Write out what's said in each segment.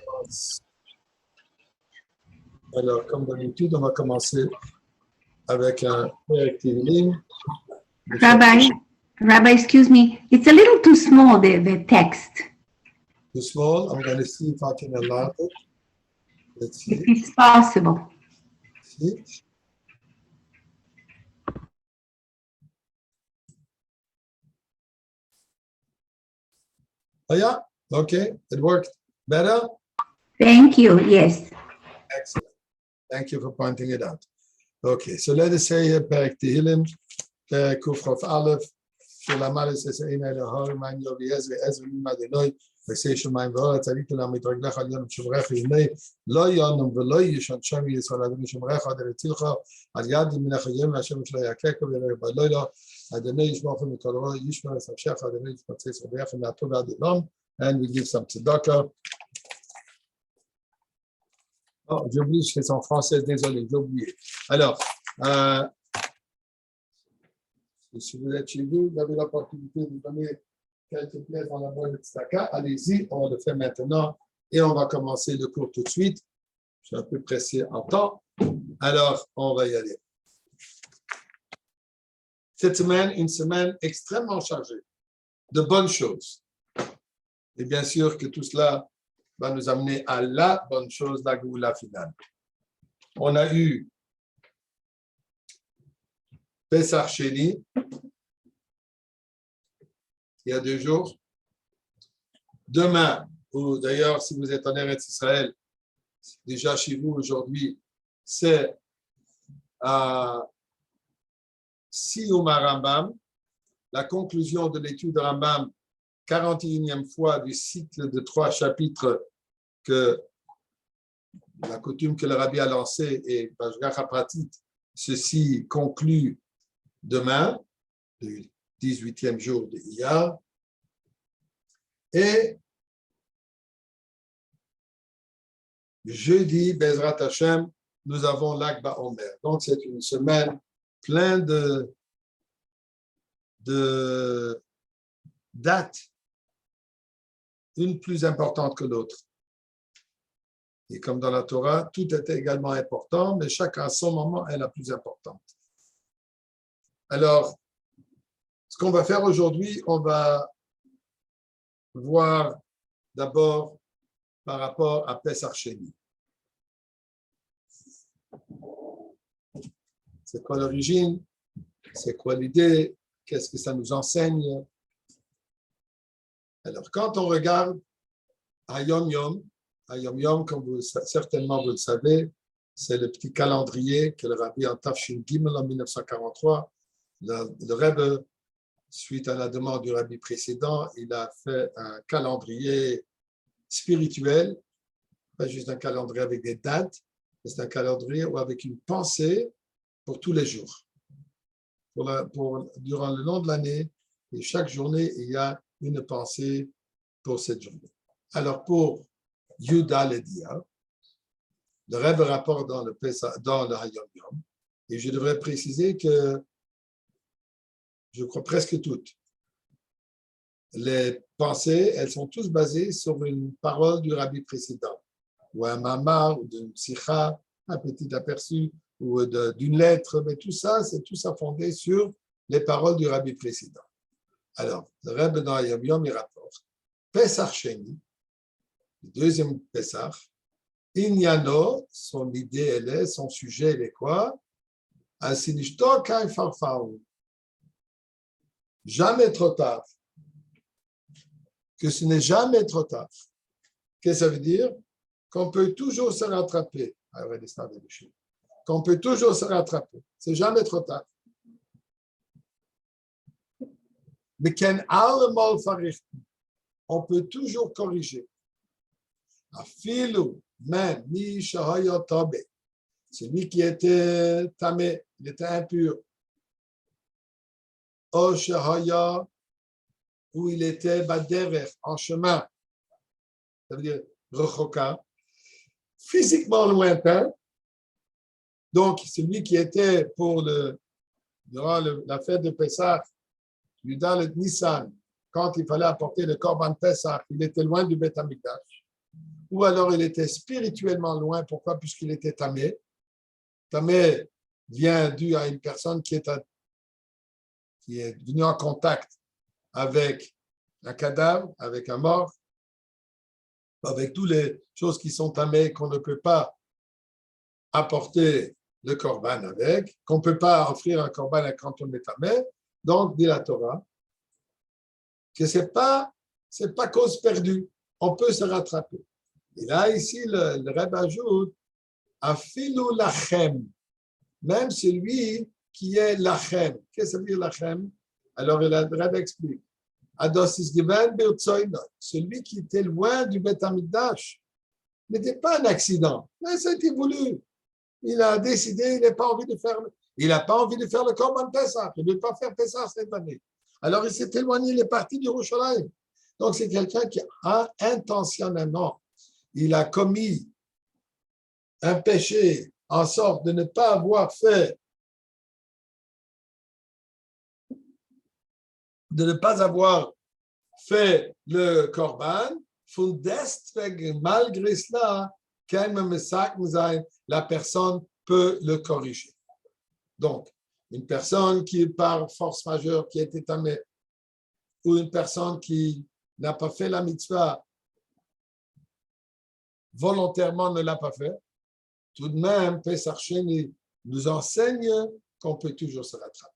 commence. Alors, comme d'habitude, on va commencer avec un Tehillim. Rabbi, excuse me. It's a little too small, the text. Too small. I'm going to see if I can enlarge it. Let's see. If it's possible. See? Oh, yeah? Okay. It worked. Better? Thank you. Yes. Excellent. Thank you for pointing it out. Okay. So let us say here, Perek Tehillim, Perek Kuf Chof Aleph, Shelamal es ein Elohim, mein Yovi Ezra, Ezra Mimad Eloi, V'sei Shemayim V'oretz, Aritu Lam Mitraglecha Al Yonam Shemrecha Yinei, Lo Yonam V'lo Yishon Shem Yisrael Adonai Shemrecha Ad Eretzilcha, Al Yad Minecha Yom Hashem Shlo Yakeka V'Yerei B'Loila, Adonai Yishmocha Mikol Ra, Yishmer Es Hashecha, Adonai Yishmotzei Tzvadecha Na'atu V'Ad Elam, and we give some tzedakah. Oh, j'ai oublié, je fais en français, désolé, j'ai oublié. Alors, si vous êtes chez vous, vous avez l'opportunité de donner quelques pièces dans la boîte de tzedakah, allez-y, on le fait maintenant et on va commencer le cours tout de suite. Je suis un peu pressé en temps, alors on va y aller. Cette semaine, une semaine extrêmement chargée de bonnes choses. Et bien sûr que tout cela va nous amener à la bonne chose, la Géoula finale. On a eu Pesach Sheni, il y a 2 jours. Demain, ou d'ailleurs, si vous êtes en Eretz Israël, déjà chez vous aujourd'hui, c'est à Siyum Rambam, la conclusion de l'étude de Rambam, 41e fois du cycle de 3 chapitres que la coutume que le Rabbi a lancée et Bajgacha Pratit, ceci conclut demain, le 18e jour de Iyar. Et jeudi, Bezrat Hashem, nous avons l'Akba Omer. Donc, c'est une semaine pleine de dates, une plus importante que l'autre. Et comme dans la Torah, tout était également important, mais chacun à son moment est la plus importante. Alors, ce qu'on va faire aujourd'hui, on va voir d'abord par rapport à Pesach Sheni. C'est quoi l'origine? C'est quoi l'idée? Qu'est-ce que ça nous enseigne? Alors, quand on regarde Hayom Yom, comme certainement vous le savez, c'est le petit calendrier que le Rabbi en Tafshin Gimel en 1943, le Rebbe, suite à la demande du Rabbi précédent, il a fait un calendrier spirituel, pas juste un calendrier avec des dates, mais c'est un calendrier avec une pensée pour tous les jours. Durant le long de l'année, et chaque journée, il y a une pensée pour cette journée. Alors, pour Yuda Ledia, le Rebbe rapporte dans le Hayom Yom, et je devrais préciser que je crois presque toutes les pensées, elles sont tous basées sur une parole du Rabbi précédent, ou un mamar, ou d'une sikha, un petit aperçu, ou d'une lettre, mais tout ça, c'est tout ça fondé sur les paroles du Rabbi précédent. Alors, le Rebbe dans Hayom Yom, il rapporte Pesach Sheni, le deuxième Pesach, Inyano, son idée, elle est, son sujet, elle est quoi? Asinishto kai farfaou. Jamais trop tard. Que ce n'est jamais trop tard. Qu'est-ce que ça veut dire? Qu'on peut toujours se rattraper. Qu'on peut toujours se rattraper. C'est jamais trop tard. Mais on peut toujours corriger. Afilu, même, mi shahaya tabe. Celui qui était tamé, il était impur. O shahaya, où il était baderer, en chemin. Ça veut dire rechoka. Physiquement lointain. Donc, celui qui était durant la fête de Pessah, dans le Nissan, quand il fallait apporter le Korban Pessah, il était loin du Beth Amikdash. ou alors il était spirituellement loin. Pourquoi? Puisqu'il était tamé. Tamé vient dû à une personne qui est venue en contact avec un cadavre, avec un mort, avec toutes les choses qui sont tamées qu'on ne peut pas apporter le corban avec, qu'on ne peut pas offrir un corban quand on est tamé. Donc, dit la Torah, que ce n'est pas cause perdue. On peut se rattraper. Et là, ici, le Rebbe ajoute, afilu lachem, même celui qui est lachem. Qu'est-ce que ça veut dire lachem? Alors, le Rebbe explique. Celui qui était loin du Beth Amikdash n'était pas un accident, mais ça a été voulu. Il a décidé, il n'a pas envie de faire le Korban Pessah, il ne veut pas faire Pessah cette année. Alors il s'est éloigné, il est parti du Yerushalayim. Donc c'est quelqu'un qui a intentionnellement, il a commis un péché en sorte de ne pas avoir fait, le Korban, malgré cela, la personne peut le corriger. Donc, une personne qui, par force majeure, qui a été tamée, ou une personne qui n'a pas fait la mitzvah, volontairement ne l'a pas fait, tout de même, Pesach Sheni nous enseigne qu'on peut toujours se rattraper.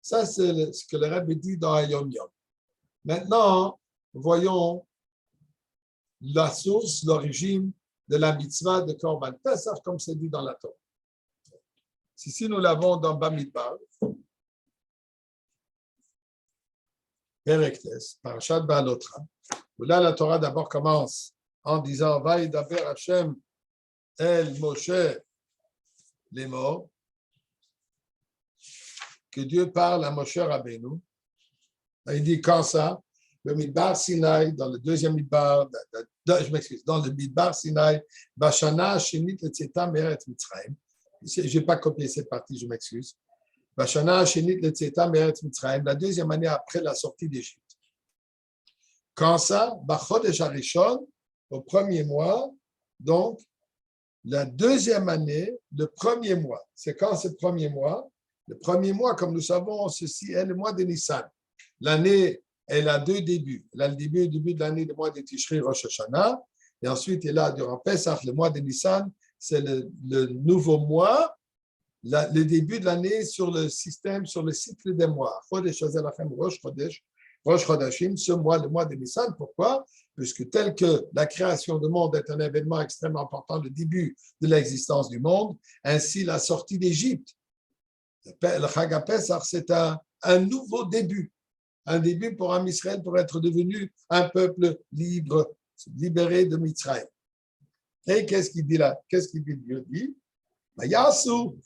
Ça, c'est ce que le Rebbe dit dans Hayom Yom. Maintenant, voyons la source, l'origine de la mitzvah de Korban Pesach, comme c'est dit dans la Torah. Ici, nous l'avons dans Bamidbar, Perektes, Parashat Ba'alotra, où là, la Torah d'abord commence en disant « Vaïdaber Hashem el Moshe les morts » que Dieu parle à Moshe Rabbeinu. Il dit quand ça? Le Midbar Sinaï, dans le deuxième Midbar, dans le Midbar Sinaï, Bashana Shenit Letzeta Meret Mitzrayim. Je n'ai pas copié cette partie, je m'excuse. Bashana Shenit Letzeta Meret Mitzrayim, la deuxième année après la sortie d'Égypte. Quand ça? Bachodesh Harishon, au premier mois, donc la deuxième année, le premier mois. C'est quand ce premier mois? Le premier mois, comme nous savons, ceci est le mois de Nissan. L'année, elle a deux débuts. Elle a le début de l'année, le mois de Tishri, Rosh Hashanah. Et ensuite, elle a durant Pesach, le mois de Nissan, c'est le nouveau mois, le début de l'année sur le système, sur le cycle des mois. Chodesh Hazelachem, Rosh Chodesh, Rosh Chodashim, ce mois, le mois de Nissan. Pourquoi? Puisque tel que la création du monde est un événement extrêmement important, le début de l'existence du monde, ainsi la sortie d'Égypte. Le Chag HaPesach, c'est un nouveau début. Un début pour un Israël pour être devenu un peuple libre, libéré de Mitzrayim. Et qu'est-ce qu'il dit là? Qu'est-ce qu'il dit? Dieu dit, Yassou.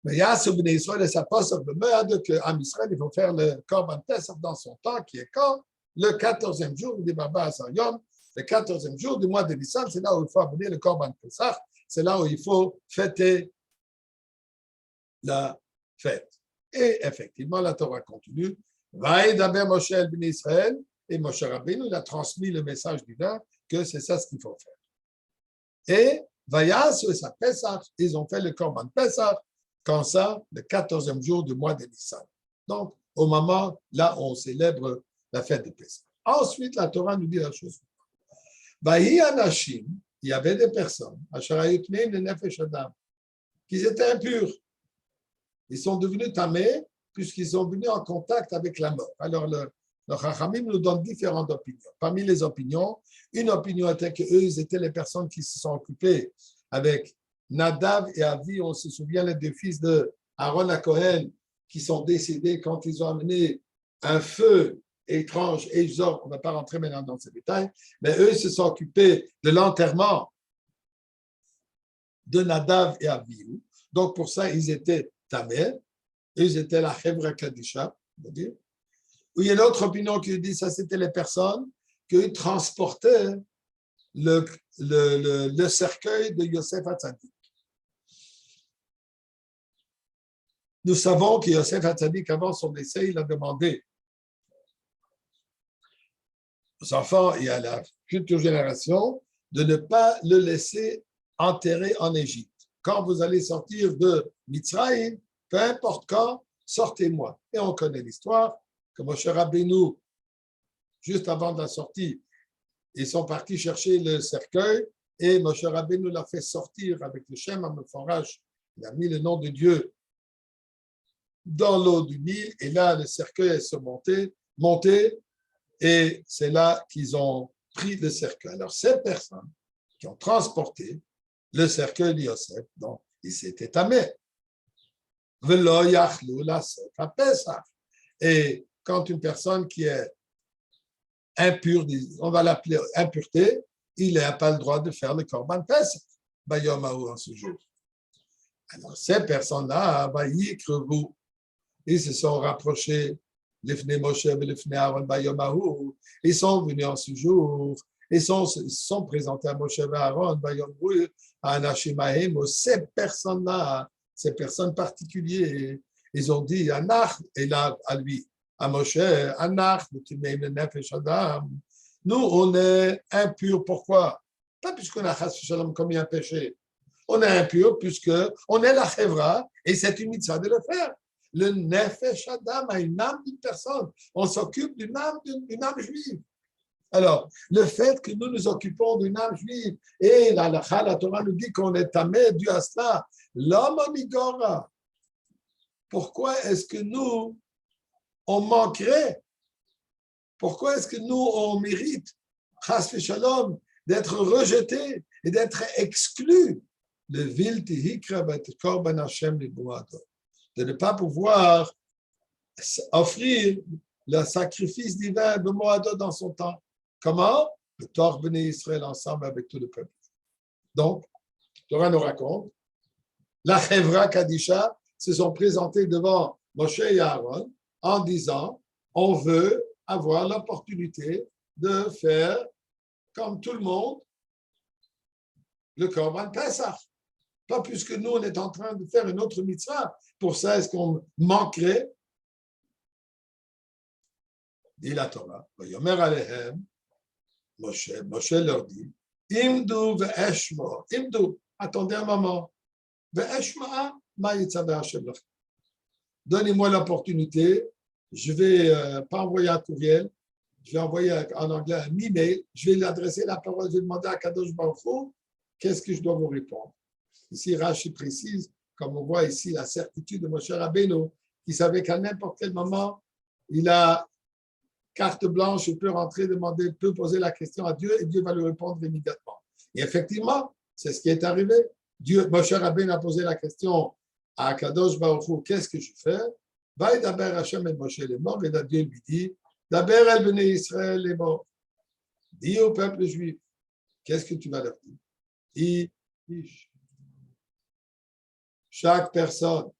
Mais Yassou ben Israël et sa passe le meurtre qu'en Israël, il faut faire le Korban Pesach dans son temps, qui est quand? Le 14e jour du Baba Asayom, le 14e jour du mois de Nissan, c'est là où il faut amener le Korban Pesach, c'est là où il faut fêter la fête. Et effectivement, la Torah continue. Vaïdaber Moshe el ben Israël, et Moshe Rabbeinu, il a transmis le message divin que c'est ça ce qu'il faut faire. Et Vayas et sa Pesach, ils ont fait le Korban Pesach, quand ça, le 14e jour du mois de Nissan. Donc, au moment là, on célèbre la fête de Pesach. Ensuite, la Torah nous dit la chose. Vahi Anashim, il y avait des personnes, Asharayutneim le Nefesh Adam, qui étaient impurs. Ils sont devenus tamés puisqu'ils sont venus en contact avec la mort. Alors, le Chachamim nous donne différentes opinions. Parmi les opinions, une opinion était qu'eux, ils étaient les personnes qui se sont occupées avec Nadav et Avi. On se souvient les deux fils de Aaron à Cohen qui sont décédés quand ils ont amené un feu étrange et exorbe. On ne va pas rentrer maintenant dans ces détails, mais eux se sont occupés de l'enterrement de Nadav et Avihu. Donc, pour ça, ils étaient tamés. Ils étaient la Hebra Kadisha, on va dire. Il y a une autre opinion qui dit que ça, c'était les personnes qui transportaient le cercueil de Yosef Hatzadik. Nous savons que Yosef Hatzadik, avant son décès, il a demandé aux enfants et à la future génération de ne pas le laisser enterrer en Égypte. Quand vous allez sortir de Mitzrayim, peu importe quand, sortez-moi. Et on connaît l'histoire que Moshe Rabbeinu, juste avant de la sortie, ils sont partis chercher le cercueil et Moshe Rabbeinu l'a fait sortir avec le Shem HaMeforash. Il a mis le nom de Dieu dans l'eau du Nil et là, le cercueil est monté et c'est là qu'ils ont pris le cercueil. Alors, ces personnes qui ont transporté le cercueil de Yosef, donc il s'était tamé. Et quand une personne qui est impure, on va l'appeler impureté, il n'a pas le droit de faire le Korban Pesach, Bayom Ha'ou, en ce jour. Alors, ces personnes-là, ils se sont rapprochés, l'Ifne Moshe et l'Ifne Aaron Bayom Ha'ou, ils sont venus en ce jour, ils sont présentés à Moshe et Aaron Bayom Ha'ou, à Anashim Ha'im, ces personnes-là, ces personnes particulières, ils ont dit, Anach, et là, à lui, à Moshe, Anach, nous, on est impurs. Pourquoi? Pas puisqu'on a commis un péché. On est impur puisqu'on est la chevra et c'est une mitzvah de le faire. Le nefesh adam a une âme d'une personne. On s'occupe d'une âme juive. Alors, le fait que nous nous occupons d'une âme juive et la Torah nous dit qu'on est tamé dû à cela, l'homme onigora. Pourquoi est-ce que nous, on manquerait? Pourquoi est-ce que nous, on mérite, chas v'shalom, d'être rejetés et d'être exclus de ne pas pouvoir offrir le sacrifice divin de Moado dans son temps. Comment? Le Torah Bnei Israël ensemble avec tout le peuple. Donc, Torah nous raconte, la Chevra Kadisha se sont présentés devant Moshe et Aaron en disant, on veut avoir l'opportunité de faire, comme tout le monde, le Korban Pesach. Pas puisque nous, on est en train de faire une autre mitzvah. Pour ça, est-ce qu'on manquerait? Dit la Torah. Yomer alehem, Moshe leur dit, Imdu ve'eshmo. Imdu, attendez un moment. Ve'eshma ma yitzaveh Hashem lachem. Donnez-moi l'opportunité. Je vais pas envoyer un courriel. Je vais envoyer en anglais un email. Je vais lui adresser la parole. Je vais demander à Kadosh Baruch Hu, qu'est-ce que je dois vous répondre? Ici, Rashi précise, comme on voit ici, la certitude de Moshe Rabbeinu, qui savait qu'à n'importe quel moment, il a carte blanche, il peut rentrer, demander, peut poser la question à Dieu et Dieu va lui répondre immédiatement. Et effectivement, c'est ce qui est arrivé. Moshe Rabbeinu a posé la question à Kadosh Baruch Hu, qu'est-ce que je fais? Va d'Aber Hashem et Moshe est mort, et Dieu lui dit, d'Aber el Bnei Israël est mort. Dis au peuple juif, qu'est-ce que tu vas leur dire? Chaque personne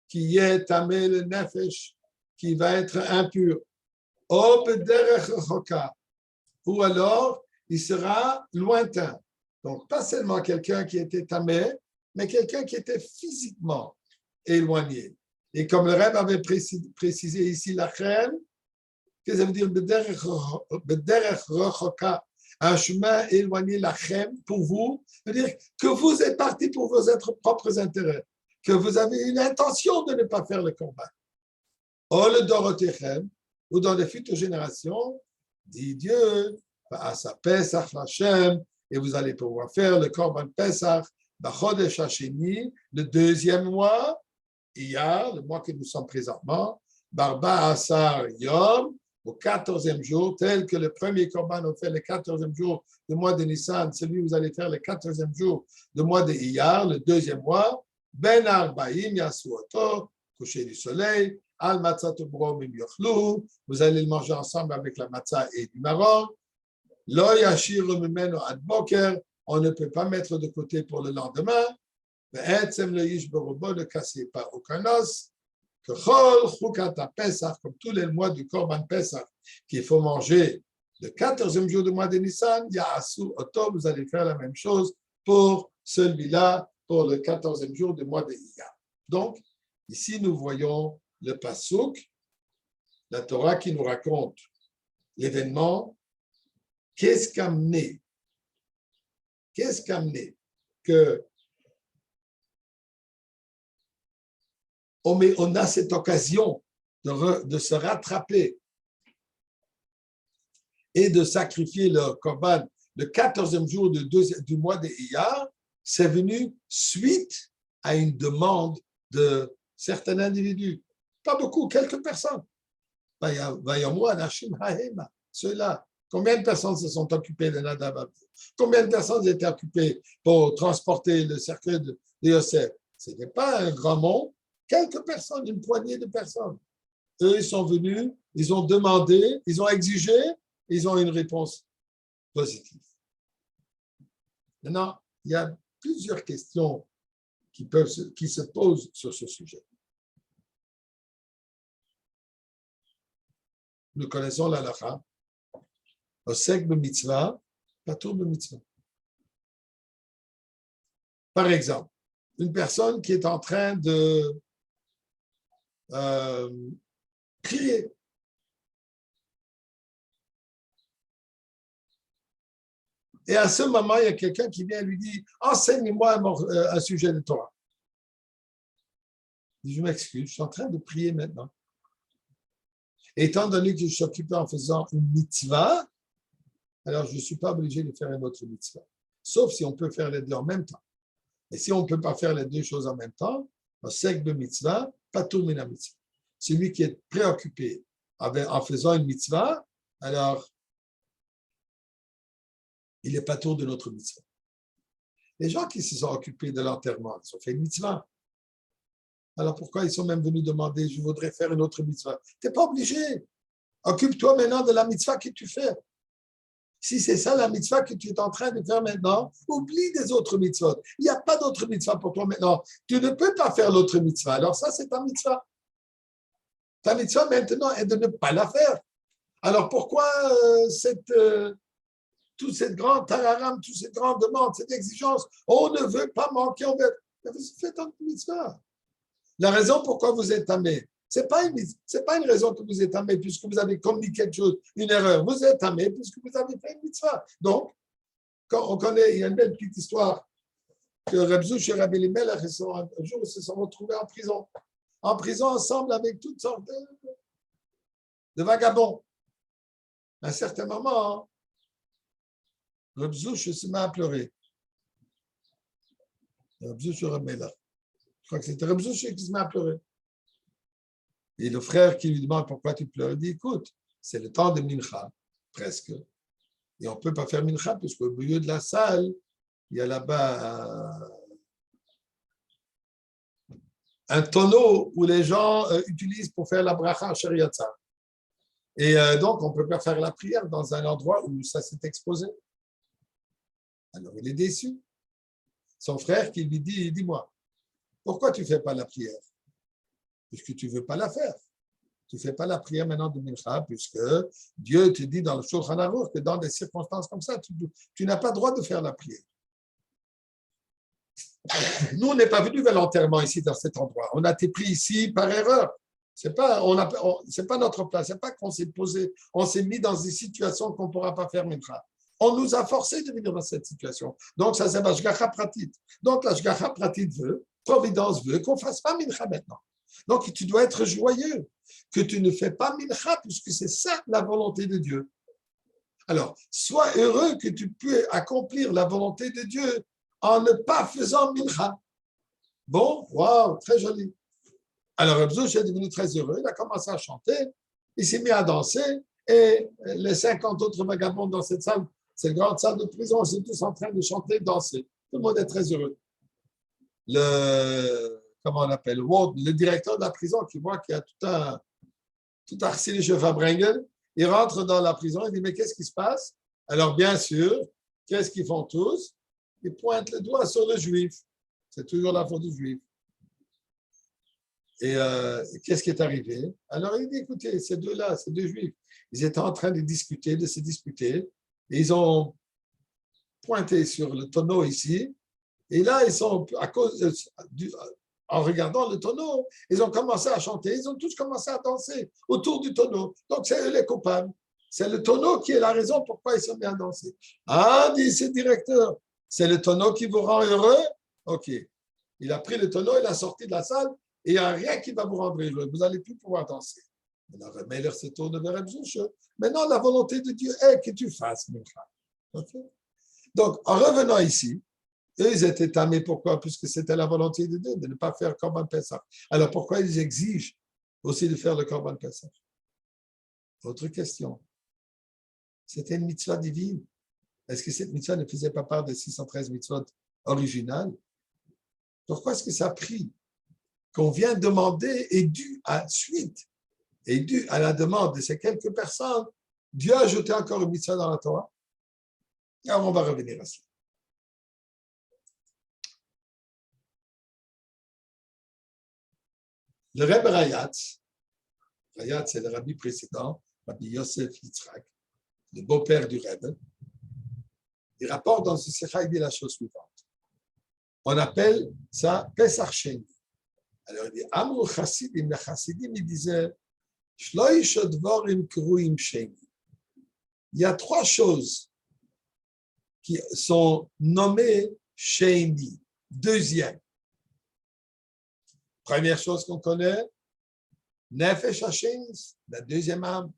qui est tamé le nefesh, qui va être impur, ou alors il sera lointain. Donc, pas seulement quelqu'un qui était tamé, mais quelqu'un qui était physiquement éloigné. Et comme le Rebbe avait précisé ici la reine, qu'est-ce que ça veut dire bederech rochoka, un chemin éloigné, la chem, pour vous, veut dire que vous êtes parti pour vos propres intérêts, que vous avez une intention de ne pas faire le combat. Or, le Dorotechem, ou dans les futures générations, dit Dieu, Asa Pesach Hashem, et vous allez pouvoir faire le Korban Pesach, Bachodesh Hasheni, le deuxième mois, Iyar, le mois que nous sommes présentement, Barba Asar Yom, au 14e jour, tel que le premier Korban on fait le 14e jour du mois de Nissan, celui où vous allez faire le 14e jour du mois de Iyar, le deuxième mois, Ben Arbaim Yasuoto, coucher du soleil, Al Matzah Tobrom Yochlu, vous allez le manger ensemble avec la matzah et du marron, Lo Yashir Mimeno Ad Boker, on ne peut pas mettre de côté pour le lendemain, Ve'etzem le Yish Borobo, ne cassez pas aucun os, que Chol Chukata Pesach, comme tous les mois du Korban Pesach, qu'il faut manger le 14e jour du mois de Nissan, Ya'asu Oto, vous allez faire la même chose pour celui-là, pour le 14e jour du mois de Iyar. Donc, ici, nous voyons le Pasuk, la Torah qui nous raconte l'événement, qu'est-ce qu'amené que on a cette occasion de se rattraper et de sacrifier le korban le 14e jour du mois de Iyar, c'est venu suite à une demande de certains individus. Pas beaucoup, quelques personnes. Ceux-là. Combien de personnes se sont occupées de Nadav? Combien de personnes étaient occupées pour transporter le cercueil de Yosef? Ce n'était pas un grand monde, quelques personnes, une poignée de personnes. Eux, ils sont venus, ils ont demandé, ils ont exigé, ils ont une réponse positive. Maintenant, il y a plusieurs questions qui se posent sur ce sujet. Nous connaissons l'halakha. Osek b'mitzvah, patur b'mitzvah. Par exemple, une personne qui est en train de prier. Et à ce moment, il y a quelqu'un qui vient lui dire « Enseigne-moi un sujet de Torah. » Je m'excuse, je suis en train de prier maintenant. Étant donné que je suis occupé en faisant une mitzvah, alors je ne suis pas obligé de faire une autre mitzvah. Sauf si on peut faire les deux en même temps. Et si on ne peut pas faire les deux choses en même temps, osek de mitzvah, patur mina mitzvah. Celui qui est préoccupé en faisant une mitzvah, alors il n'est pas tour de notre mitzvah. Les gens qui se sont occupés de l'enterrement, ils ont fait une mitzvah. Alors pourquoi ils sont même venus demander, je voudrais faire une autre mitzvah? Tu n'es pas obligé. Occupe-toi maintenant de la mitzvah que tu fais. Si c'est ça la mitzvah que tu es en train de faire maintenant, oublie des autres mitzvot. Il n'y a pas d'autre mitzvah pour toi maintenant. Tu ne peux pas faire l'autre mitzvah. Alors ça, c'est ta mitzvah. Ta mitzvah maintenant est de ne pas la faire. Alors pourquoi toute cette grande tararam, toute cette grande demande, cette exigence, on ne veut pas manquer, on veut. Faites un mitzvah. La raison pourquoi vous êtes tamé, ce n'est pas une raison que vous êtes tamé puisque vous avez commis quelque chose, une erreur. Vous êtes tamé puisque vous avez fait une mitzvah. Donc, quand on connaît, il y a une belle petite histoire que Reb Zouch et Rabbi Elimelech, un jour, ils se sont retrouvés en prison. En prison ensemble avec toutes sortes de vagabonds. À un certain moment, Reb Zouch se met à pleurer. Reb Zouch et Rabbi Elimelech. Je crois que c'était Reb Zouch qui se met à pleurer. Et le frère qui lui demande pourquoi tu pleures, il dit, écoute, c'est le temps de Mincha, presque. Et on ne peut pas faire Mincha, puisqu'au milieu de la salle, il y a là-bas un tonneau où les gens utilisent pour faire la bracha shariatza. Et donc, on ne peut pas faire la prière dans un endroit où ça s'est exposé. Alors, il est déçu. Son frère qui lui dit, dis-moi, pourquoi tu ne fais pas la prière? Puisque tu ne veux pas la faire. Tu ne fais pas la prière maintenant de Mincha, puisque Dieu te dit dans le Shulchan Aruch que dans des circonstances comme ça, tu n'as pas le droit de faire la prière. Nous, on n'est pas venus volontairement ici dans cet endroit. On a été pris ici par erreur. C'est pas notre place. C'est pas qu'on s'est posé, on s'est mis dans des situations qu'on ne pourra pas faire Mincha. On nous a forcés de venir dans cette situation. Donc, ça c'est l'ashgacha pratit. Donc, l'ashgacha pratit veut, Providence veut qu'on ne fasse pas Mincha maintenant. Donc, tu dois être joyeux que tu ne fais pas Mincha, puisque c'est ça la volonté de Dieu. Alors, sois heureux que tu peux accomplir la volonté de Dieu en ne pas faisant Mincha. Bon, waouh, très joli. Alors, Reb Zouch est devenu très heureux, il a commencé à chanter, il s'est mis à danser, et les 50 autres vagabonds dans cette salle, cette grande salle de prison, ils sont tous en train de chanter, de danser. Tout le monde est très heureux. Comment on appelle, le directeur de la prison qui voit qu'il y a tout Arsile Schöffer-Brengel, il rentre dans la prison, il dit, mais qu'est-ce qui se passe? Alors, bien sûr, qu'est-ce qu'ils font tous? Ils pointent le doigt sur le juif. C'est toujours la faute du juif. Et qu'est-ce qui est arrivé? Alors, il dit, écoutez, ces deux-là, ces deux juifs, ils étaient en train de discuter, de se disputer, et ils ont pointé sur le tonneau ici, et là, ils sont, en regardant le tonneau, ils ont commencé à chanter, ils ont tous commencé à danser autour du tonneau. Donc, c'est eux les coupables. C'est le tonneau qui est la raison pourquoi ils sont bien dansés. Ah, dit ce directeur, c'est le tonneau qui vous rend heureux? OK. Il a pris le tonneau, il a sorti de la salle et il n'y a rien qui va vous rendre heureux. Vous n'allez plus pouvoir danser. Mais leur se tourne vers Ebzouche. Maintenant, la volonté de Dieu est que tu fasses, mon frère. Okay? Donc, en revenant ici, eux, ils étaient tamés. Pourquoi? Puisque c'était la volonté de Dieu de ne pas faire Korban Pessah. Alors, pourquoi ils exigent aussi de faire le Korban Pessah? Autre question. C'était une mitzvah divine. Est-ce que cette mitzvah ne faisait pas part des 613 mitzvot originales? Pourquoi est-ce que ça a pris qu'on vient demander et dû à la demande de ces quelques personnes, Dieu a ajouté encore une mitzvah dans la Torah? Alors, on va revenir à cela. Le Rebbe Rayatz, c'est le rabbi précédent, Rabbi Yosef Yitzhak, le beau-père du Rebbe, il rapporte dans ce Sikha, il dit la chose suivante. On appelle ça Pesach Sheni. Alors il dit, Amru Chassidim, les Chassidim, il disait, Shloish Dvorim Kruim Sheni. Il y a trois choses qui sont nommées Sheni, deuxième. Première chose qu'on connaît, Nefesh HaShenis, la deuxième âme.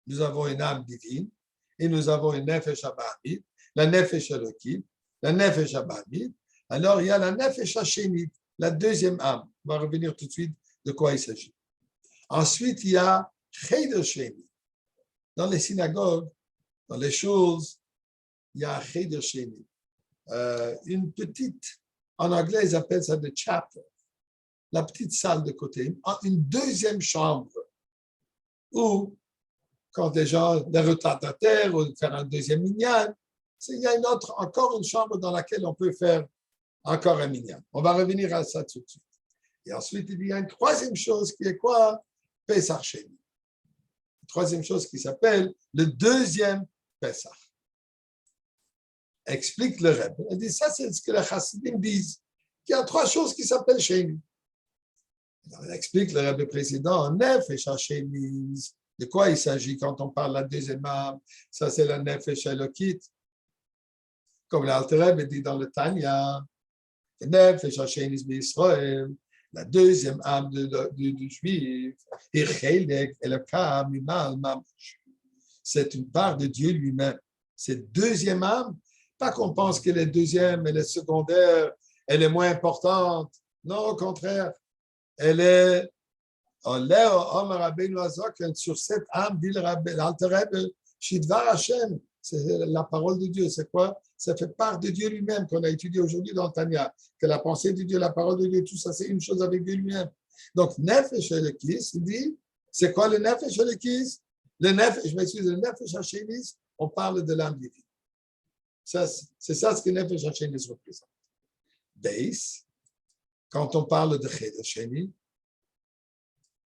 Nous avons une âme divine et nous avons une Nefesh HaBahamit, la Nefesh Elokit, la Nefesh HaBahamit. Alors, il y a la Nefesh HaShenit, la deuxième âme. On va revenir tout de suite de quoi il s'agit. Ensuite, il y a Cheder Sheni. Dans les synagogues, dans les choses, il y a Cheder Sheni. Une petite, en anglais, ils appellent ça the chapel. La petite salle de côté, une deuxième chambre où, quand les gens, les retardataires, ou faire un deuxième minyan, il y a encore une chambre dans laquelle on peut faire encore un minyan. On va revenir à ça tout de suite. Et ensuite, il y a une troisième chose qui est quoi? Pesach Sheni. Une troisième chose qui s'appelle le deuxième Pesach. Explique le Rebbe. Il dit, ça c'est ce que les Chassidim disent. Il y a trois choses qui s'appellent Sheni. Il explique le Rebbe précédent, Nefesh HaShenis. De quoi il s'agit quand on parle de la deuxième âme? Ça, c'est la Nefesh Elokit. Comme l'Alter Rebbe dit dans le Tanya, Nefesh HaShenis B'Yisraël, la deuxième âme du Juif, c'est une part de Dieu lui-même. Cette deuxième âme, pas qu'on pense qu'elle est deuxième, elle est secondaire, elle est moins importante. Non, au contraire. Elle est sur cette âme, dit l'Alter Rebbe, Shidvar Hashem, c'est la parole de Dieu. C'est quoi? Ça fait part de Dieu lui-même qu'on a étudié aujourd'hui dans le Tanya, que la pensée de Dieu, la parole de Dieu, tout ça, c'est une chose avec Dieu lui-même. Donc, Nefesh Elokis, il dit, c'est quoi le Nefesh Elokis? Le Nefesh HaShenis, on parle de l'âme divine. C'est ça ce que Nefesh HaShenis représente. Beis, quand on parle de Cheder Sheni,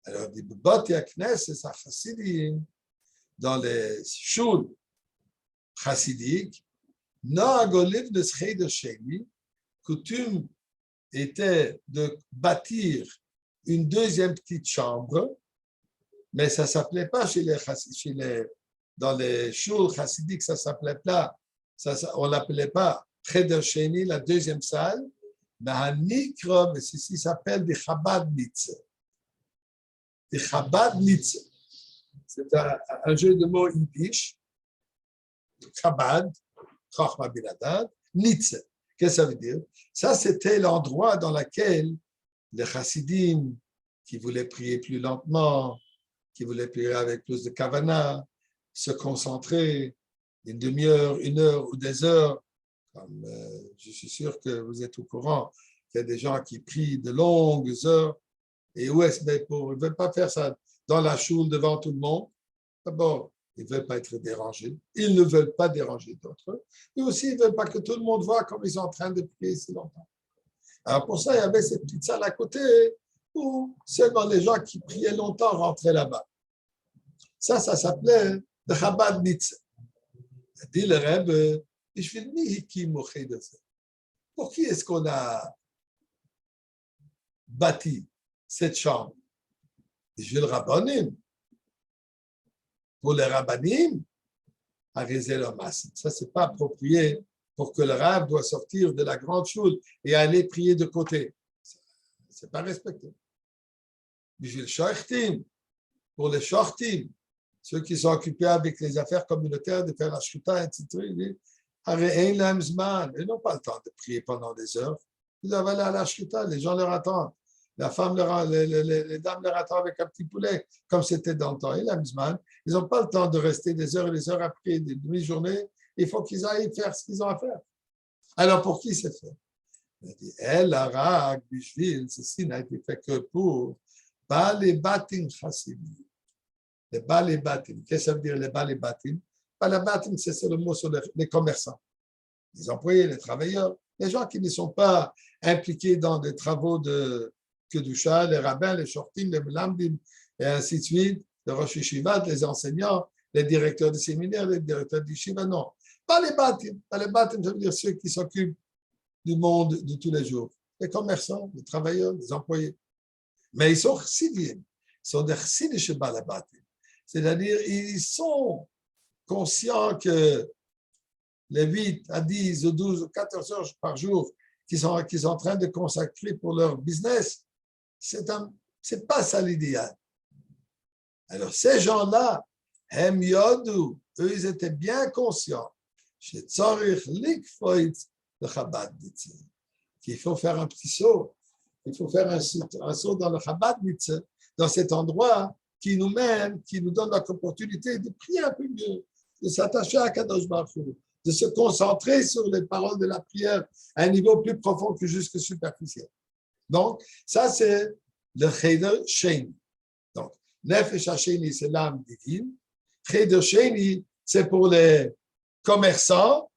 alors, dans les shuls chassidiques, coutume était de bâtir une deuxième petite chambre, mais ça ne s'appelait pas dans les shuls chassidiques, ça ne s'appelait pas, on ne l'appelait pas Cheder Sheni, la deuxième salle, mais ceci s'appelle des Chabad Mitzvah. Des Chabad Mitzvah. C'est un jeu de mots yiddish. Chabad, Chachma Binadad, Mitzvah. Qu'est-ce que ça veut dire? Ça, c'était l'endroit dans lequel les chassidim, qui voulaient prier plus lentement, qui voulaient prier avec plus de kavana, se concentrer une demi-heure, une heure ou des heures. Comme, je suis sûr que vous êtes au courant qu'il y a des gens qui prient de longues heures. Et où est-ce qu'ils ne veulent pas faire ça dans la choule devant tout le monde? D'abord, ils ne veulent pas être dérangés. Ils ne veulent pas déranger d'autres. Et aussi, ils ne veulent pas que tout le monde voit comme ils sont en train de prier si longtemps. Alors pour ça, il y avait cette petite salle à côté où seulement les gens qui priaient longtemps rentraient là-bas. Ça s'appelait le Chabad Mitzvah. Dit le Rebbe, pour qui est-ce qu'on a bâti cette chambre. Et je le rabbanim. Pour les rabbanim, à réserver masse. Ça, c'est pas approprié pour que le rab doit sortir de la grande choule et aller prier de côté. C'est pas respecté. Pour les shortim, ceux qui sont occupés avec les affaires communautaires, de faire la shkuta, etc. Ils n'ont pas le temps de prier pendant des heures. Ils doivent aller à la shkuta, les gens leur attendent. La femme les dames leur attendent avec un petit poulet, comme c'était dans le temps. Ils n'ont pas le temps de rester des heures et des heures après, des demi-journées. Il faut qu'ils aillent faire ce qu'ils ont à faire. Alors, pour qui c'est fait? Il dit, ceci n'a été fait que pour les batim chassidim. Les batim. Qu'est-ce que ça veut dire les batim? Les batim, c'est le mot sur les commerçants, les employés, les travailleurs, les gens qui ne sont pas impliqués dans des travaux de Kedusha, les rabbins, les shortim, les melamdim, et ainsi de suite, les rosh yeshivat, les enseignants, les directeurs de séminaires, les directeurs d'yeshiva, non. Pas les batim. Les batim, ça veut dire ceux qui s'occupent du monde de tous les jours. Les commerçants, les travailleurs, les employés. Mais ils sont chassidim. Ils sont des chassidim chez Balabatim. C'est-à-dire, ils sont conscients que les 8 à 10 ou 12 ou 14 heures par jour qu'ils sont en train de consacrer pour leur business, c'est pas ça l'idéal. Alors, ces gens-là, Hem Yodu, eux, ils étaient bien conscients qu'il faut faire un petit saut. Il faut faire un saut dans le Chabad Mitzvah, dans cet endroit qui nous mène, qui nous donne l'opportunité de prier un peu mieux, de s'attacher à Kadosh Baruch Hu, de se concentrer sur les paroles de la prière à un niveau plus profond que juste superficiel. Donc, ça, c'est le Cheder Sheni. Donc, Nefesh HaSheni, c'est l'âme divine. Cheder Sheni, c'est pour les commerçants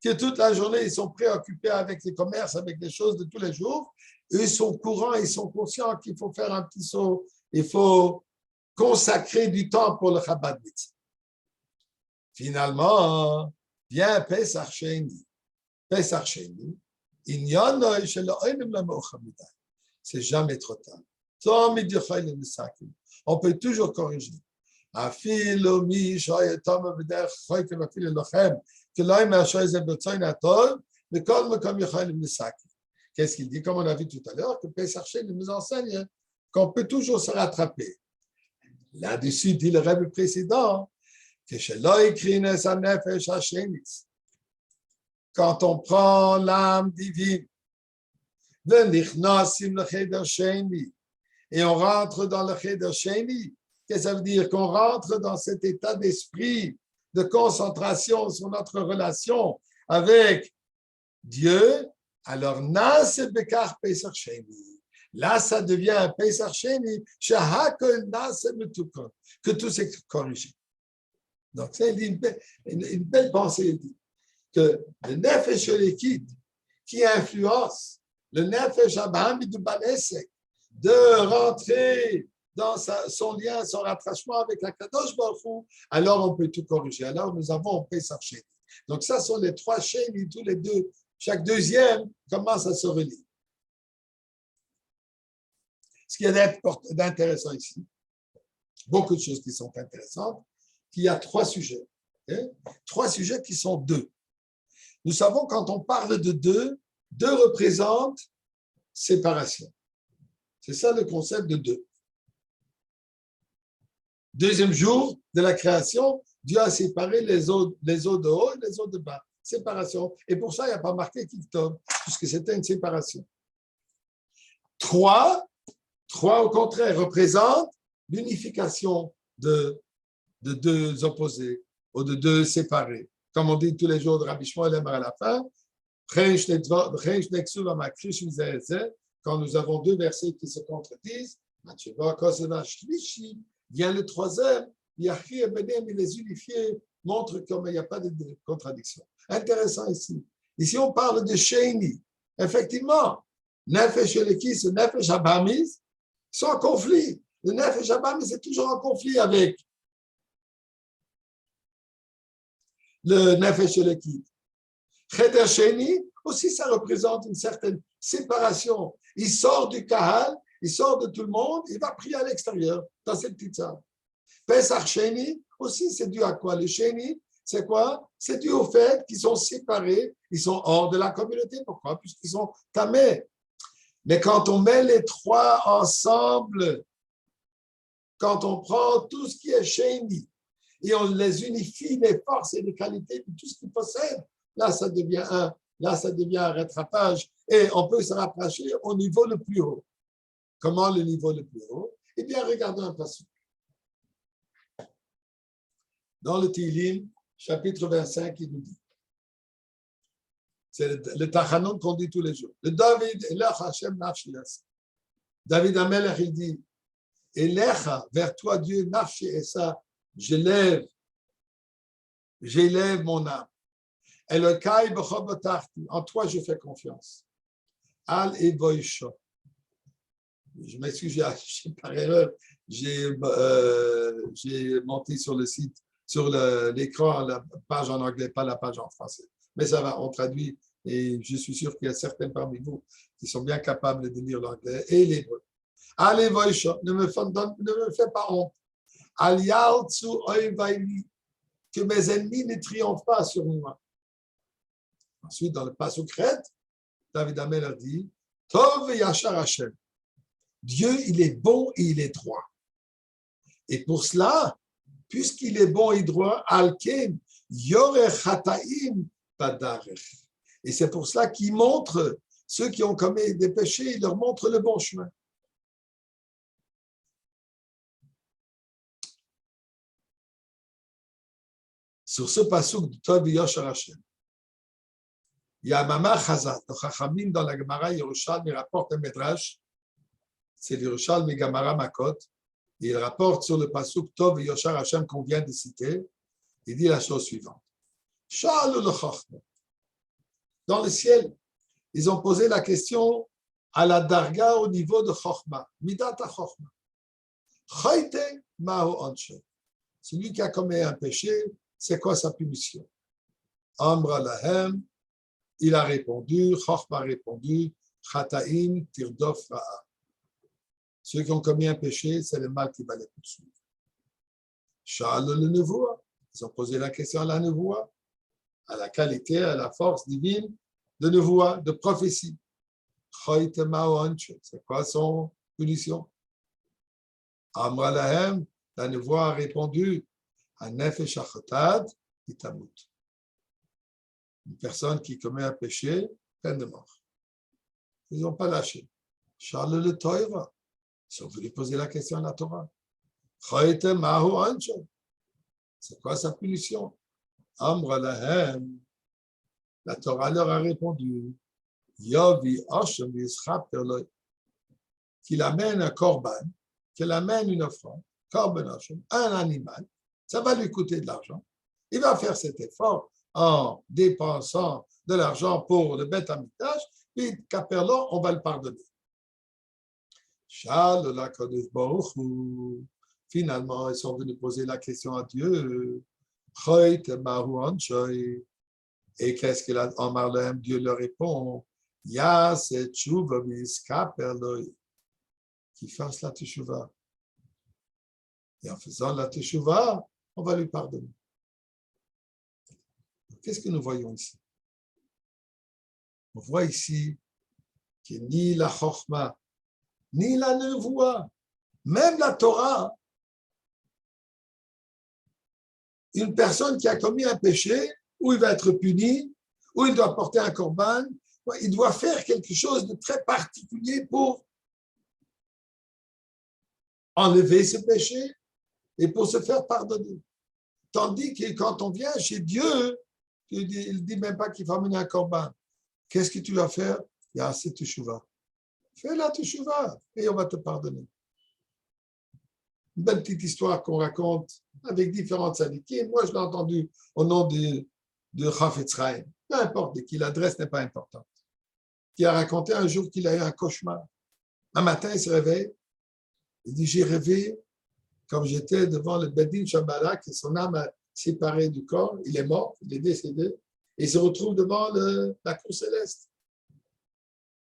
qui toute la journée, ils sont préoccupés avec les commerces, avec les choses de tous les jours. Eux, ils sont courants, ils sont conscients qu'il faut faire un petit saut, il faut consacrer du temps pour le Chabad Mitzvah. Finalement, vient Pesach Sheni. Pesach Sheni, c'est jamais trop tard. On peut toujours corriger. Qu'est-ce qu'il dit? Comme on a vu tout à l'heure, que Pesach Sheni nous enseigne qu'on peut toujours se rattraper. Là-dessus, dit le rêve précédent, que quand on prend l'âme divine, et on rentre dans le Cheder Sheni, qu'est-ce que ça veut dire? Qu'on rentre dans cet état d'esprit de concentration sur notre relation avec Dieu, alors là, ça devient un Pesach Sheni, que tout s'est corrigé. Donc, c'est une belle pensée. Il dit que le Nefesh Elekit qui influence le Nefesh Abhami du Balesek de rentrer dans son lien, son rattachement avec la Kadosh Baruch Hu, alors on peut tout corriger. Alors, nous avons Pesach Sheni. Donc, ça sont les 3 Sheni, tous les deux. Chaque deuxième commence à se relier. Ce qui est d'intéressant ici, beaucoup de choses qui sont intéressantes, qu'il y a 3 sujets. 3 sujets qui sont 2. Nous savons quand on parle de 2, 2 représentent séparation. C'est ça le concept de 2. Deuxième jour de la création, Dieu a séparé les eaux de haut et les eaux de bas. Séparation. Et pour ça, il n'y a pas marqué Kiktom, puisque c'était une séparation. 3, au contraire, représentent l'unification de 2 opposés ou de 2 séparés. Comme on dit tous les jours de Rabbi Shmuel à la fin, quand nous avons 2 versets qui se contredisent, vient le 3e, il les unifier, montre qu'il n'y a pas de contradiction. Intéressant ici. Ici, on parle de Sheni. Effectivement, Nefesh Elekis et Nefesh Abamis sont en conflit. Le Nefesh Abamis est toujours en conflit avec le Nefesh Elekis. Cheder Sheni, aussi ça représente une certaine séparation. Il sort du Kahal, il sort de tout le monde, il va prier à l'extérieur, dans cette petite salle. Pesach Sheni, aussi, c'est dû à quoi? Le Sheni, c'est quoi? C'est dû au fait qu'ils sont séparés, ils sont hors de la communauté. Pourquoi? Puisqu'ils sont tamés. Mais quand on met les trois ensemble, quand on prend tout ce qui est Sheni et on les unifie, les forces et les qualités de tout ce qu'ils possèdent, là, ça devient un rattrapage et on peut se rapprocher au niveau le plus haut. Comment le niveau le plus haut? Eh bien, regardons un passage. Dans le Tehillim, chapitre 25, il nous dit, c'est le Tachanun qu'on dit tous les jours. Le David, Elech Hashem Nafshi. David Amelech, il dit, Elecha, vers toi Dieu, Nafshi Esa, j'élève mon âme. Elokai b'chobotarti, en toi je fais confiance. Al evoisha. Je m'excuse, par erreur, j'ai monté sur le site, sur l'écran, la page en anglais, pas la page en français. Mais ça va, on traduit et je suis sûr qu'il y a certains parmi vous qui sont bien capables de lire l'anglais et l'hébreu. Allez, Voisha, ne me fais pas honte. Alialtsu oivaili, que mes ennemis ne triomphent pas sur moi. Ensuite, dans le Pasuk Chet, David Amel a dit, Tov Yashar Hashem. Dieu, il est bon et il est droit. Et pour cela, puisqu'il est bon et droit, Alken, Yorech Hataim Badarech. Et c'est pour cela qu'il montre ceux qui ont commis des péchés, il leur montre le bon chemin. Sur ce pasuk de Tov Yashar Hashem, il y a Mama Chazat, le Chachamim dans la Gemara Yerushalmi rapporte un Midrash, c'est l'Yerushalmi Gemara Makot, et il rapporte sur le pasuk Tov Yashar Hashem qu'on vient de citer, il dit la chose suivante. Dans le ciel, ils ont posé la question à la darga au niveau de Chochma, Midat HaChochma. Chayte Mahu Anshe. Celui qui a commis un péché, c'est quoi sa punition? Amra Lahem, il a répondu, Chochma a répondu, Chataim Tirdof Ra'a. Ceux qui ont commis un péché, c'est le mal qui va les poursuivre. Sha'al le Nevoa, ils ont posé la question à la Nevoa, à la qualité, à la force divine de Nevoa, de prophétie. C'est quoi son punition? Amra Lahem, la Nevoa a répondu, Nefesh Achatad, Itamut. Une personne qui commet un péché, peine de mort. Ils n'ont pas lâché. Charles le Torah. Ils sont venus poser la question à la Torah. C'est quoi sa punition? Amra Lahem. La Torah leur a répondu. Yovi Hashem Yisrap Perloi. Qu'il amène un korban, qu'il amène une offrande, korban Hashem, un animal. Ça va lui coûter de l'argent. Il va faire cet effort en dépensant de l'argent pour le Beth Amikdash, puis qu'à Perlon, on va le pardonner. Finalement, ils sont venus poser la question à Dieu. Et qu'est-ce qu'il a en Marlem? Dieu leur répond, qu'il fasse la teshuva. Et en faisant la teshuva, on va lui pardonner. Qu'est-ce que nous voyons ici? On voit ici que ni la Chochma, ni la Nevoa, même la Torah, une personne qui a commis un péché, où il va être puni, où il doit porter un korban, il doit faire quelque chose de très particulier pour enlever ce péché et pour se faire pardonner. Tandis que quand on vient chez Dieu, il ne dit même pas qu'il faut amener un korban. Qu'est-ce que tu vas faire? Il y a assez de teshuva. Fais la teshuva et on va te pardonner. Une belle petite histoire qu'on raconte avec différentes tzadikim. Moi, je l'ai entendu au nom de Chafetz Chaim. Peu importe de qui, l'adresse n'est pas importante. Qui a raconté un jour qu'il a eu un cauchemar. Un matin, il se réveille. Il dit, j'ai rêvé comme j'étais devant le Bedin Shabbalah, que son âme a séparé du corps. Il est mort, il est décédé. et se retrouve devant la cour céleste.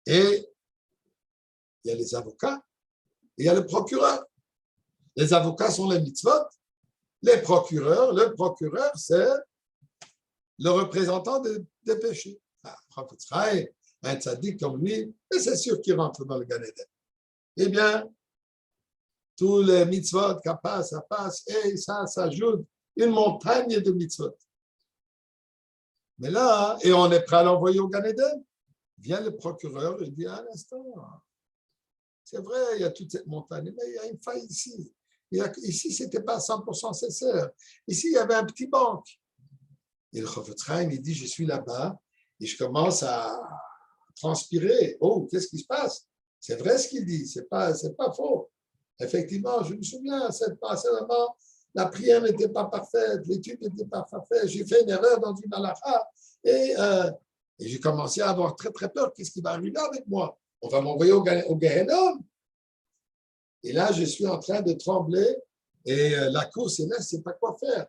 Et il y a les avocats et il y a le procureur. Les avocats sont les mitzvot. Le procureur, c'est le représentant des péchés. Un tzaddik comme lui, et c'est sûr qu'il rentre dans le Gan Eden. Eh bien, tous les mitzvot, ça passe, et ça s'ajoute une montagne de mitzvot. Mais là, et on est prêt à l'envoyer au Gan Eden, vient le procureur et dit, un instant, c'est vrai, il y a toute cette montagne, mais il y a une faille ici. Ici, ce n'était pas 100% sincère. Ici, il y avait un petit banc. Et le Chofetz Chaim, il dit, je suis là-bas, et je commence à transpirer. Oh, qu'est-ce qui se passe? C'est vrai ce qu'il dit, c'est pas faux. Effectivement, je me souviens, cette passée-là, la prière n'était pas parfaite, l'étude n'était pas parfaite, j'ai fait une erreur dans une halakha, et j'ai commencé à avoir très très peur. Qu'est-ce qui va arriver avec moi? On va m'envoyer au Gehennom. Et là, je suis en train de trembler, et la cour céleste ne sait pas quoi faire.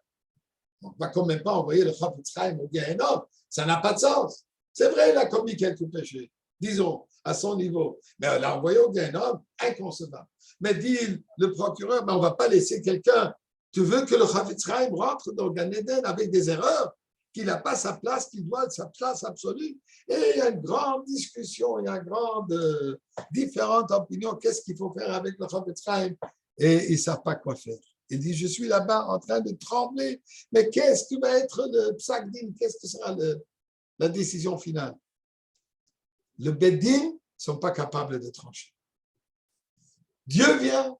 On ne va quand même pas envoyer le Chofetz Chaim au Gehennom. Ça n'a pas de sens. C'est vrai, il a commis quelques péchés, disons, à son niveau. Mais l'a envoyé au Gehennom, inconcevable. Mais dit le procureur, on ne va pas laisser quelqu'un. Tu veux que le Chofetz Chaim rentre dans le Gan Eden avec des erreurs, qu'il n'a pas sa place, qu'il doit sa place absolue. Et il y a une grande discussion, il y a une grande différentes opinions. Qu'est-ce qu'il faut faire avec le Chofetz Chaim? Et ils ne savent pas quoi faire. Il dit, je suis là-bas en train de trembler, mais qu'est-ce qui va être le psak din? Qu'est-ce que sera la décision finale? Le Beddin ne sont pas capables de trancher. Dieu vient.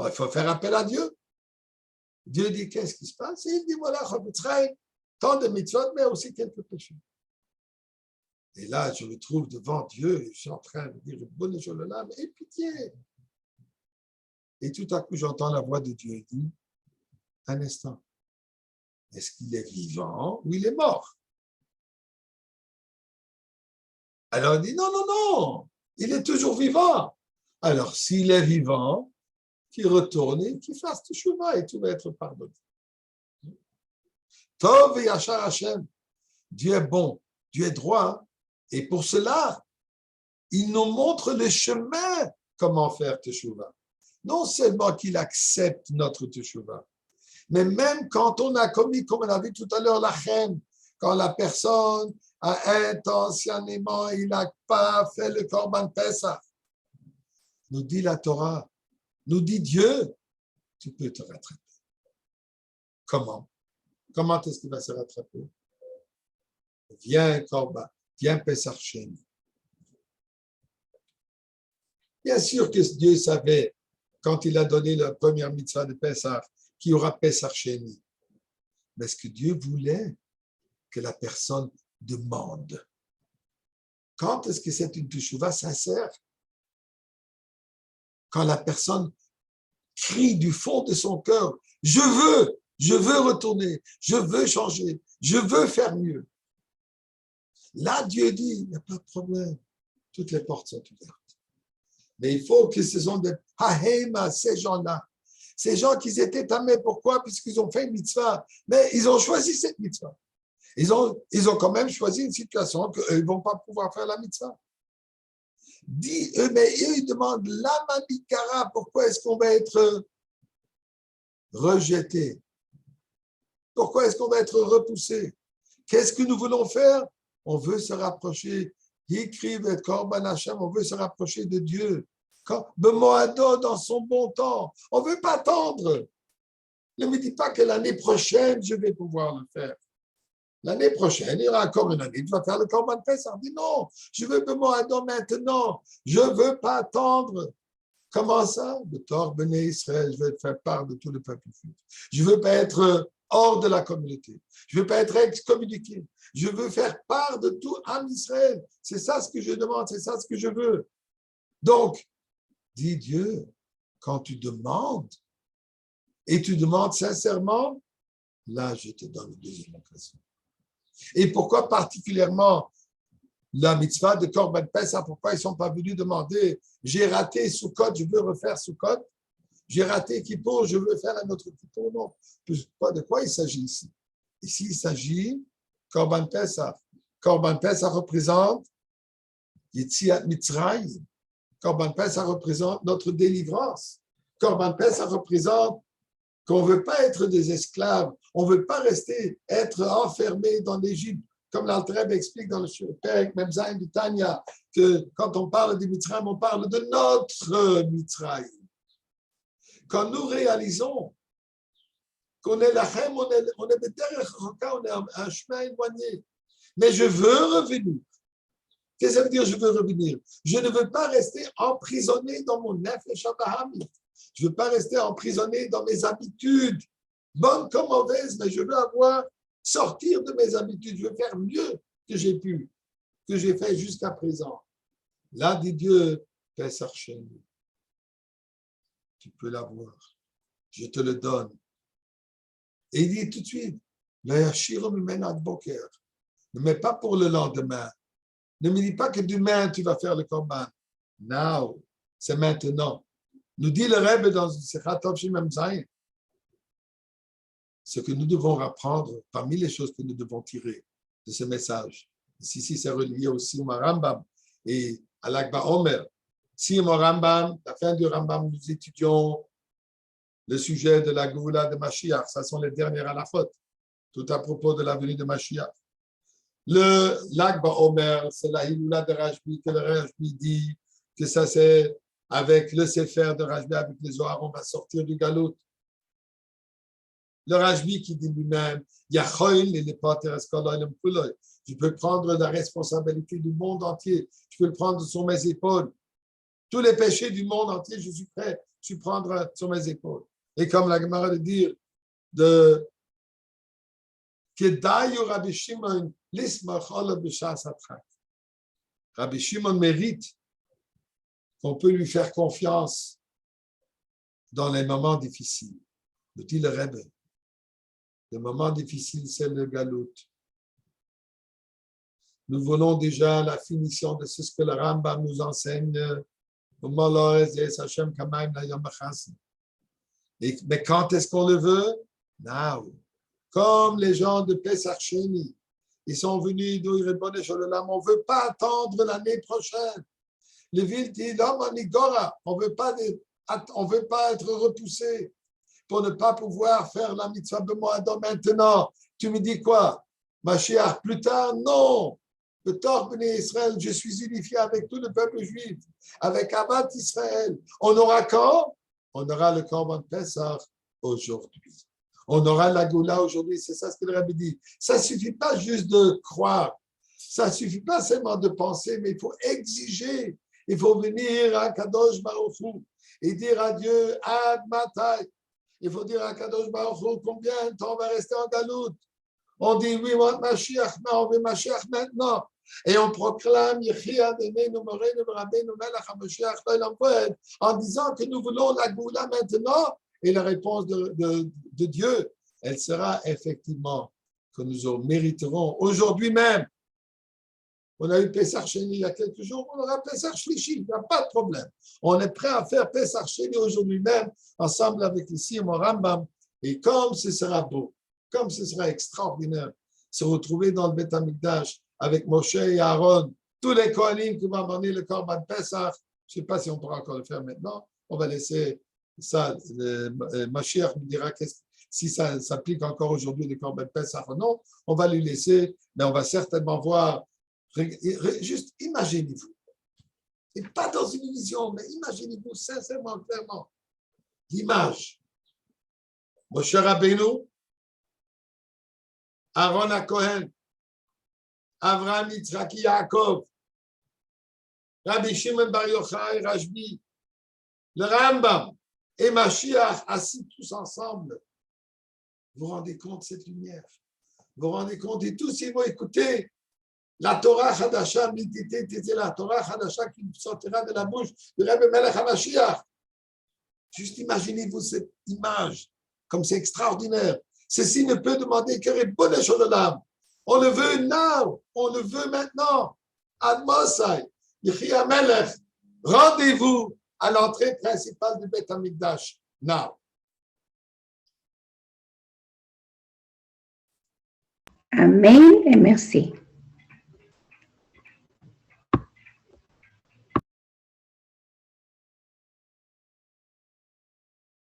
Il faut faire appel à Dieu. Dieu dit, qu'est-ce qui se passe? Et il dit, voilà, Chofetz Chaim, tant de mitzvot, mais aussi quelques péchés. Et là, je me trouve devant Dieu et je suis en train de dire, bonne chose là, mais aie pitié. Et tout à coup, j'entends la voix de Dieu et dit, un instant, est-ce qu'il est vivant ou il est mort? Alors il dit, non, non, non, il est toujours vivant. Alors, s'il est vivant, qu'il retourne et qu'il fasse teshuva et tout va être pardonné. Tov et Yachar Hashem, Dieu est bon, Dieu est droit, et pour cela, il nous montre le chemin comment faire teshuva. Non seulement qu'il accepte notre teshuva, mais même quand on a commis, comme on a vu tout à l'heure, la haine, quand la personne a intentionnellement, il n'a pas fait le Korban Pesach, nous dit la Torah, nous dit Dieu, tu peux te rattraper. Comment? Comment est-ce qu'il va se rattraper? Viens Korban, viens Pesach Sheni. Bien sûr que Dieu savait, quand il a donné la première mitzvah de Pesach, qu'il y aura Pesach Sheni. Mais est-ce que Dieu voulait que la personne demande? Quand est-ce que c'est une teshuva sincère? Quand la personne crie du fond de son cœur, je veux retourner, je veux changer, je veux faire mieux. Là, Dieu dit, il n'y a pas de problème, toutes les portes sont ouvertes. Mais il faut que ce sont des hahema, ces gens-là. Ces gens qui étaient tamés, pourquoi? Puisqu'ils ont fait une mitzvah, mais ils ont choisi cette mitzvah. Ils ont quand même choisi une situation qu'eux, ils ne vont pas pouvoir faire la mitzvah. Mais eux, ils demandent lama mikara, pourquoi est-ce qu'on va être rejeté? Pourquoi est-ce qu'on va être repoussé? Qu'est-ce que nous voulons faire? On veut se rapprocher. Yikriv Korban Hashem, on veut se rapprocher de Dieu. Bemoado dans son bon temps. On ne veut pas attendre. Ne me dis pas que l'année prochaine, je vais pouvoir le faire. L'année prochaine, il y aura encore une année, tu vas faire le Korban Pesach. Dis non, je veux Bemoado maintenant. Je ne veux pas attendre. Comment ça? De Tor Béné Israël, je vais faire part de tout le peuple. Je ne veux pas être hors de la communauté. Je ne veux pas être excommuniqué. Je veux faire part de tout en Israël. C'est ça ce que je demande, c'est ça ce que je veux. Donc, dit Dieu, quand tu demandes, et tu demandes sincèrement, là, je te donne une deuxième occasion. Et pourquoi particulièrement la mitzvah de Korban Pesach, pourquoi ils ne sont pas venus demander, j'ai raté Sukkot, je veux refaire Sukkot, j'ai raté Kippour, je veux faire un autre Kippour, non. De quoi il s'agit ici? Ici, il s'agit Korban Pesach. Korban Pesach représente Yetziat Mitzrayim. Korban Pesach représente notre délivrance. Korban Pesach représente qu'on ne veut pas être des esclaves. On ne veut pas être enfermé dans l'Égypte. Comme l'Alter Rebbe explique dans le Perek Memzayin du Tanya, que quand on parle de Mitzrayim, on parle de notre Mitzrayim. Quand nous réalisons qu'on est lachem, on est on est un chemin éloigné. Mais je veux revenir. Qu'est-ce que ça veut dire je veux revenir? Je ne veux pas rester emprisonné dans mon nefesh abahamit. Je ne veux pas rester emprisonné dans mes habitudes, bonnes comme mauvaises, mais je veux sortir de mes habitudes. Je veux faire mieux que j'ai fait jusqu'à présent. Là, dit Dieu, Pesach Sheni. Tu peux l'avoir. Je te le donne. Et il dit tout de suite, ne mets pas pour le lendemain. Ne me dis pas que demain tu vas faire le combat. Now, c'est maintenant. Nous dit le Rebbe dans Sechat Shimam Zayin, ce que nous devons apprendre parmi les choses que nous devons tirer de ce message. Ici, c'est relié aussi au Rambam et à l'Akba Omer. Si au Rambam, la fin du Rambam, nous étudions le sujet de la Goula de Mashiach. Ça sont les dernières halachot, tout à propos de la venue de Mashiach. L'Akba Omer, c'est la Hiloula de Rajbi, que le Rajbi dit que ça c'est avec le Sefer de Rajbi, avec les Zohar, on va sortir du Galout. Le Rajbi qui dit lui-même, je peux prendre la responsabilité du monde entier, je peux le prendre sur mes épaules. Tous les péchés du monde entier, je suis prêt, je peux prendre sur mes épaules. Et comme la Gemara de dire, Rabbi Shimon mérite qu'on peut lui faire confiance dans les moments difficiles. Le dit le Rebbe. Le moment difficile, c'est le galout. Nous voulons déjà la finition de ce que le Rambam nous enseigne. Mais quand est-ce qu'on le veut? Now. Comme les gens de Pesach Sheni, ils sont venus on ne veut pas attendre l'année prochaine. Les villes disent, on ne veut pas être repoussé pour ne pas pouvoir faire la mitzvah de Moadam maintenant. Tu me dis quoi? Mashiach, plus tard? Non. Le Torah Bnei Israël, je suis unifié avec tout le peuple juif, avec Avat Israël. On aura quand? On aura le Korban Pesach aujourd'hui. On aura la Goula aujourd'hui, c'est ça ce que le Rabbi dit. Ça ne suffit pas juste de croire, ça ne suffit pas seulement de penser, mais il faut exiger. Il faut venir à Kadosh Baruch Hu et dire à Dieu, Ad Matai. Il faut dire à Kadosh Baruch Hu combien de temps on va rester en galoute. On dit oui, on veut Mashiach, non, on veut Mashiach maintenant. Et on proclame en disant que nous voulons la Goula maintenant. Et la réponse de Dieu, elle sera effectivement que nous mériterons aujourd'hui même. On a eu Pesach Sheni il y a quelques jours, on aura Pesach Shlishi, il n'y a pas de problème. On est prêt à faire Pesach Sheni aujourd'hui même, ensemble avec ici mon Rambam. Et comme ce sera beau, comme ce sera extraordinaire, se retrouver dans le Beth Amikdash avec Moshe et Aaron, tous les Kohanim qui vont amener le Korban Pesach. Je ne sais pas si on pourra encore le faire maintenant. On va laisser ça. Mashiach nous dira si ça s'applique encore aujourd'hui le Korban Pesach ou non. On va lui laisser, mais on va certainement voir. Juste imaginez-vous. Et pas dans une vision, mais imaginez-vous sincèrement, clairement. L'image. Moshe Rabbeinu, Aaron HaKohen, Avraham, Yitzhak, Yaakov, Rabbi Shimon Bar Yochai, Rajbi, le Rambam et Mashiach assis tous ensemble. Vous vous rendez compte de cette lumière? Vous vous rendez compte? Et tous ils vont écouter la Torah Hadasha, la Torah Hadasha qui sortira de la bouche de Rabbi Melech HaMashiach. Juste imaginez-vous cette image, comme c'est extraordinaire. Ceci ne peut demander que Ribono Shel Olam. On le veut now, on le veut maintenant. Ad Mosai, Yechi HaMelech, rendez-vous à l'entrée principale du Beth Amikdash. Now. Amen et merci.